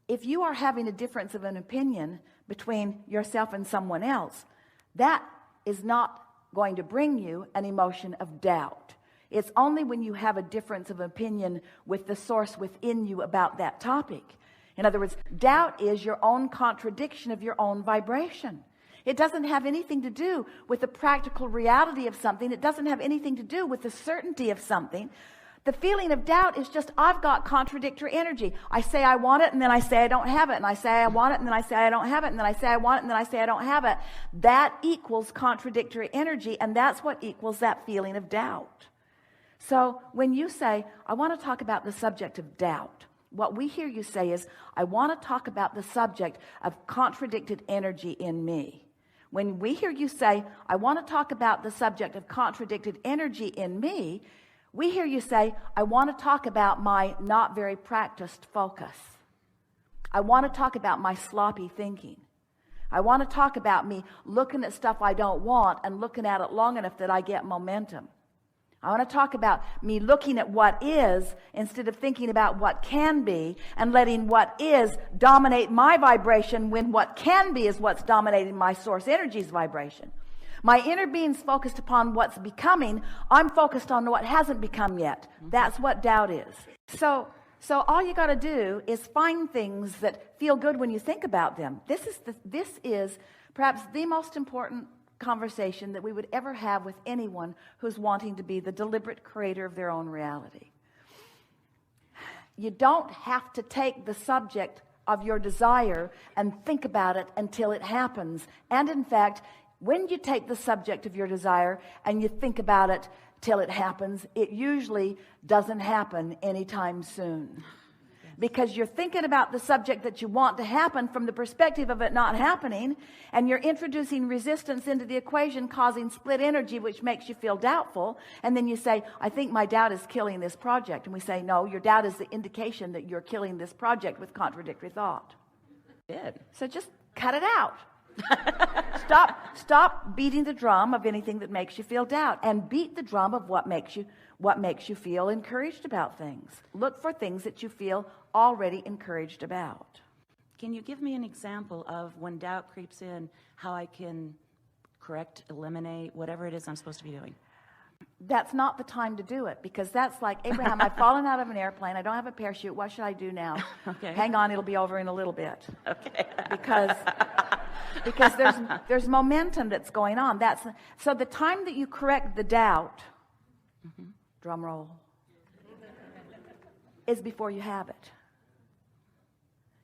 if you are having a difference of an opinion between yourself and someone else, that is not going to bring you an emotion of doubt. It's only when you have a difference of opinion with the source within you about that topic. In other words, doubt is your own contradiction of your own vibration. It doesn't have anything to do with the practical reality of something. It doesn't have anything to do with the certainty of something. The feeling of doubt is just, I've got contradictory energy. I say I want it, and then I say I don't have it. And I say I want it, and then I say I don't have it. And then I say I want it, and then I say I don't have it. That equals contradictory energy, and that's what equals that feeling of doubt. So when you say, I want to talk about the subject of doubt, what we hear you say is, I want to talk about the subject of contradicted energy in me. When we hear you say, I want to talk about the subject of contradicted energy in me, we hear you say, I want to talk about my not very practiced focus. I want to talk about my sloppy thinking. I want to talk about me looking at stuff I don't want and looking at it long enough that I get momentum. I want to talk about me looking at what is instead of thinking about what can be, and letting what is dominate my vibration when what can be is what's dominating my source energy's vibration. My inner being's focused upon what's becoming. I'm focused on what hasn't become yet. That's what doubt is. So all you got to do is find things that feel good when you think about them. This is perhaps the most important conversation that we would ever have with anyone who's wanting to be the deliberate creator of their own reality. You don't have to take the subject of your desire and think about it until it happens. And in fact, when you take the subject of your desire and you think about it till it happens, it usually doesn't happen anytime soon. Because you're thinking about the subject that you want to happen from the perspective of it not happening, and you're introducing resistance into the equation, causing split energy, which makes you feel doubtful. And then you say, I think my doubt is killing this project. And we say, no, your doubt is the indication that you're killing this project with contradictory thought. Good. So just cut it out. Stop beating the drum of anything that makes you feel doubt, and beat the drum of what makes you feel encouraged about things. Look for things that you feel already encouraged about. Can you give me an example of when doubt creeps in, how I can correct, eliminate, whatever it is I'm supposed to be doing? That's not the time to do it, because that's like, Abraham, I've fallen out of an airplane. I don't have a parachute. What should I do now? Okay. Hang on, it'll be over in a little bit. Okay. Because there's momentum that's going on. So the time that you correct the doubt, drum roll, is before you have it.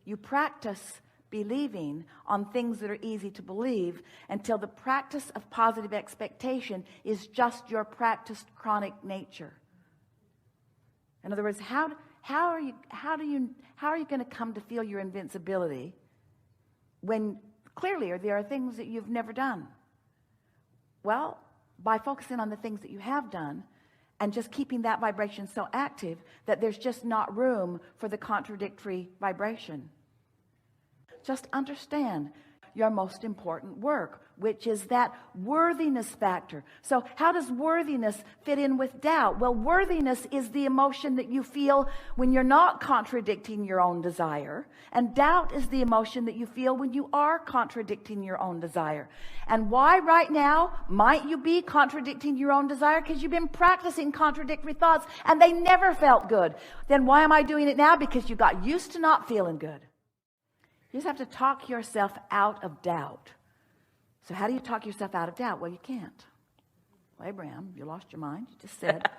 You practice believing on things that are easy to believe until the practice of positive expectation is just your practiced chronic nature. In other words, how are you going to come to feel your invincibility when clearly there are things that you've never done? Well, by focusing on the things that you have done and just keeping that vibration so active that there's just not room for the contradictory vibration. Just understand your most important work, which is that worthiness factor. So how does worthiness fit in with doubt? Well, worthiness is the emotion that you feel when you're not contradicting your own desire. And doubt is the emotion that you feel when you are contradicting your own desire. And why right now might you be contradicting your own desire? Because you've been practicing contradictory thoughts and they never felt good. Then why am I doing it now? Because you got used to not feeling good. You just have to talk yourself out of doubt. So how do you talk yourself out of doubt? Well, you can't. Well, Abraham, you lost your mind. You just said,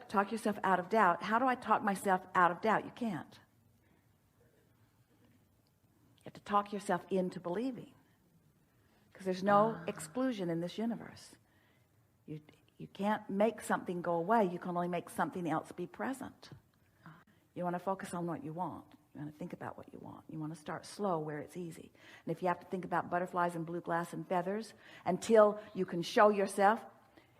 talk yourself out of doubt. How do I talk myself out of doubt? You can't. You have to talk yourself into believing. Because there's no exclusion in this universe. You can't make something go away. You can only make something else be present. You want to focus on what you want. You want to think about what you want. You want to start slow where it's easy. And if you have to think about butterflies and blue glass and feathers until you can show yourself,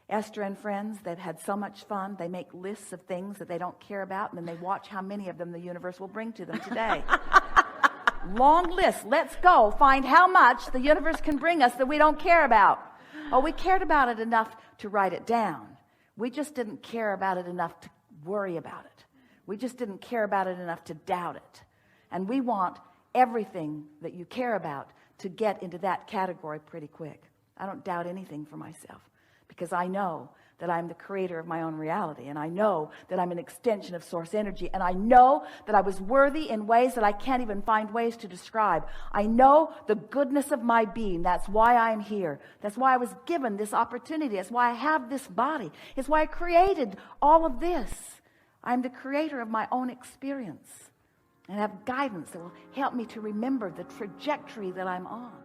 Esther and friends, they've had so much fun. They make lists of things that they don't care about, and then they watch how many of them the universe will bring to them today. Long list. Let's go find how much the universe can bring us that we don't care about. Oh, we cared about it enough to write it down. We just didn't care about it enough to worry about it. We just didn't care about it enough to doubt it. And we want everything that you care about to get into that category pretty quick. I don't doubt anything for myself, because I know that I'm the creator of my own reality, and I know that I'm an extension of source energy, and I know that I was worthy in ways that I can't even find ways to describe. I know the goodness of my being. That's why I'm here. That's why I was given this opportunity. That's why I have this body. It's why I created all of this. I'm the creator of my own experience, and have guidance that will help me to remember the trajectory that I'm on.